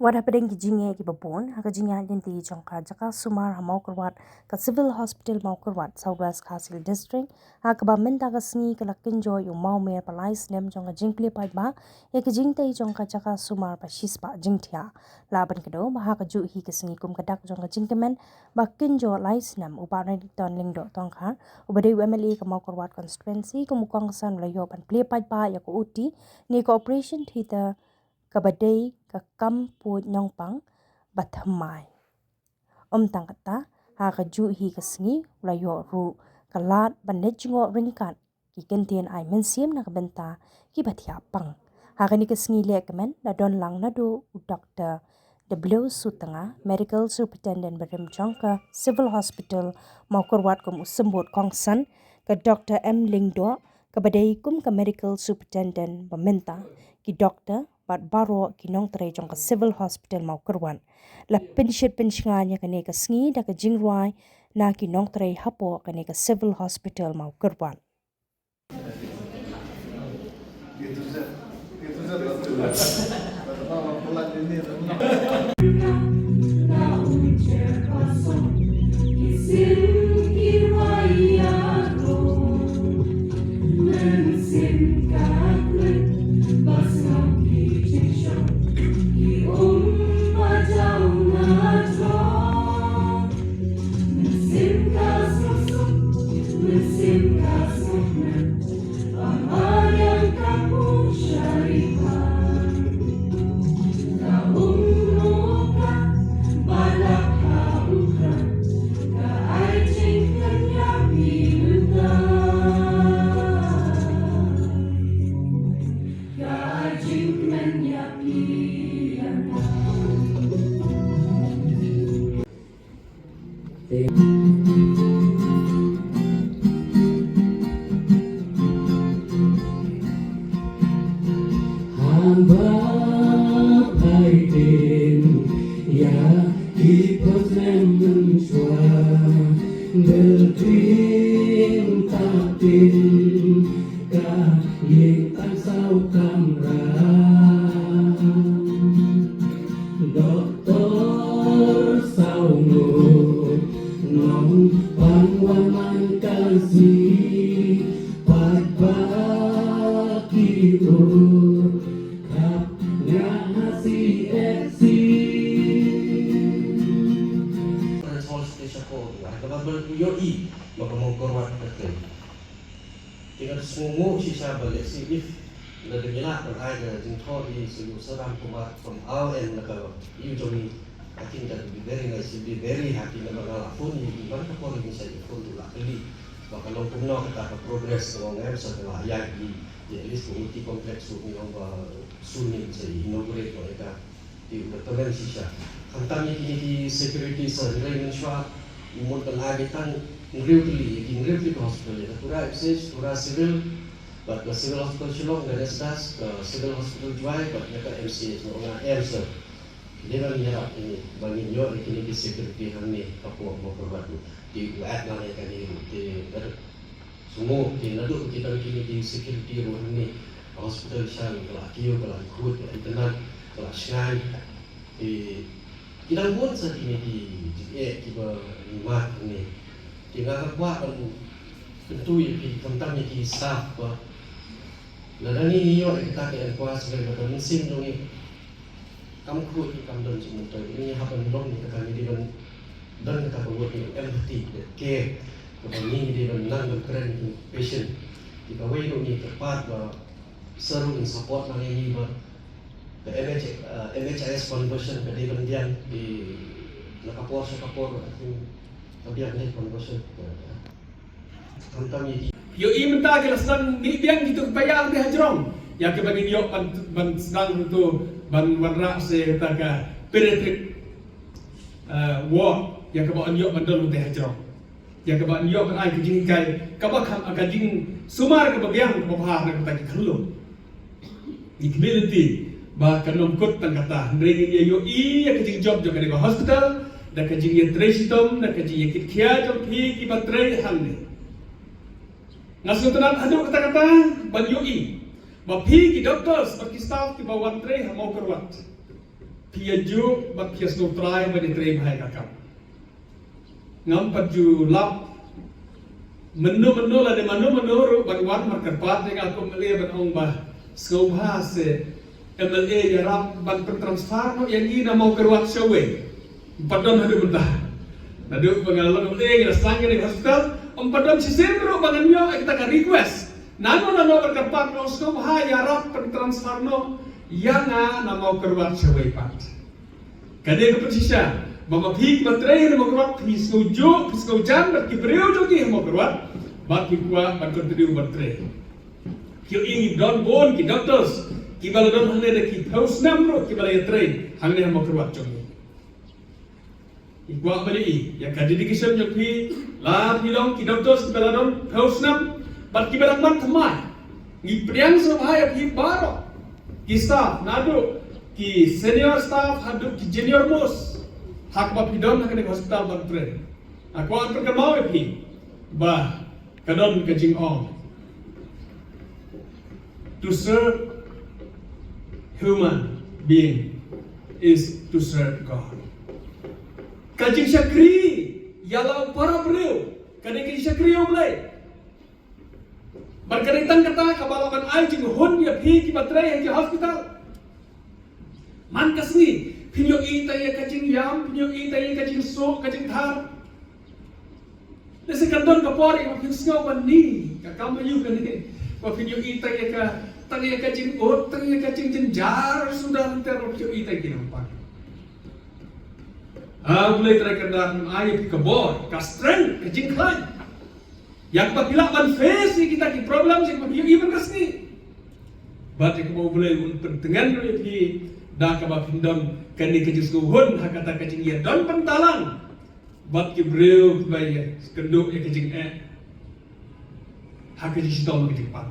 Wada pedeng ki jinge ki babon ha ka jinga dinti jongka jaka sumar ha mau kurwat ka civil hospital mau kurwat Southwest Kasil district ha ka ba menta ka sngi ka lakin jo yung mau mer palais nem jongka jingkli pai ba ya ka jingte jongka jaka sumar pa shispa jingtia laban kedo ba ha ka ju hi ka sngi kum kadak jongka jingkemen ba kinjo lais nem uparan ton lingdo tongkha ubade MLA ka mau kurwat constituency kumukang san layo pan play pai ba ya ko uti ni cooperation thita kabadai ka kampu nyongpang bathamai tang kata ha ka ju hi ka sngi layo ru kalat banejngo ringkat ki kentien ai mensim na kabenta ki bathia pang ha ka ni ka sngi le kemen na don lang na do Dr. W Sutanga medical superintendent barim jongka civil hospital maukurwat kum usembut kongsan ka Dr. M Lingdo kabadai kum ka medical superintendent bamenta ki doctor bat baro kinong tere jong ka civil hospital mau kerwan la penshit penshnganya kane ka sngi da ka jingruai na kinong tere hapo kane ka civil hospital mau kerwan Tinggal semua sisa balik si if na dengila dan ada jengkol di seluruh seram kumat from our end na usually I think that would be very nice, be very happy na mga phone ni mana ka po rin sa phone tu lah kali baka long puno kita ka progress ng mga sa layan di at least multi complex so yung sunin sa inaugurate mo ita di udah sisa kantang ini di security sa rin shwa imon kan agitan Ngriwli hospital ya, pura access, pura civil, but the civil hospital Shillong, the Nesdas, the civil hospital Juai, but mereka MCH, orang EMSA. Dia kan nyerap ini, bagi nyo ini di security kami, Papua mau berbuat di UAT mana kan di semua di nadu kita kini di security rumah ini hospital Shang, kalau Akio, kalau Ikut, kalau Internet, kalau Shanghai, di kita pun saat ini di kita lima ini. Tinggal kuat tentu yang tentang yang staff bah. Lalu ni yo kita ke kuat sebagai macam mesin dong ni. Kamu kuat kamu dan semua tu. Ini happen dong ni kami di dan kita buat ni empathy, care. Kemudian ni di nang keren patient. Jika way dong ni tepat bah seru dan support mana ni bah. The MHIS conversion ke dia di nakapor Biar ni conversion. Tentang ini. Yo imenta ke sedang biang gitu bayang di hajrong. Ya ke bagi yo ban sedang tu ban warna se taka pediatric ward ya ke ban yo bandol di hajrong. Ya ke ban yo ban ai kejing kai ka ba kham akajing sumar ke bagiang ke bahar na taki khulu. Di community ba kanom kut tan kata ndring yo ya kejing job jo ke hospital da kajing yang trestom da kajing yang kia jom pi ki batrai hanne ngasu tenan adu kata-kata ban yoi ba pi ki doctors ba ki staff ki ba wan tre ha mau kerwat piaju bat pias no try ba di tray bahai kakap ngam paju lap menu la de menu ru ban wan markerpat dengan aku melihat ban ong bah skobha se MLA yarap ban transfer no yang ini mau keruat showe padon hadu mentah nadu pengalaman MLA ngira sange di hospital padon sisir ru bangan yo kita ka request nano berkerpat no skobha yarap transfer no yang mau keruat showe pat kade ke persisya bama phik matre mo keruat phis ko jo phis ko jan bat ki breu jo ki mo keruat bat ki kwa bat continue matre ki ingi don bon ki doctors ki bala don hane de ki house namro ki bala yatre hane mo keruat jo ikwa bali ya ka dedication jo ki la hilong ki doctors ki bala don house nam bat ki bala mat thamai ngi priang so bhai ki baro ki staff nado ki senior staff hadu ki junior most hak ba pidon hak nek hospital bantre aku an perkemau pi ba kadon kajing ong to serve human being is to serve God kajing syakri yalau para breu kadang kajing syakri omlai berkaitan kata kabalaman ai jing hon ya pi ki batre ki hospital man kasni pinyo ita ya kacing yam, pinyo ita ya kacing so, kacing thar. Nasi kandon kapori, mapin singaw bani, kakama yu kan ni. Mapinyo ita ya ka, tang ya kacing ot, tang ya kacing jenjar, sudah nanti pinyo ita ya kinampak. Mulai terkenal ayat kabor, kastren, kacing klain. Yang apabila ban face ni kita ki problem sih, mapinyo iban kasni. Bat yang mau boleh pentengan dulu ya dah kaba pindon kani kajis kuhun hakata kajing ya don pentalang bat ki breu baya kenduk ya kajing hakajis dom kajing pat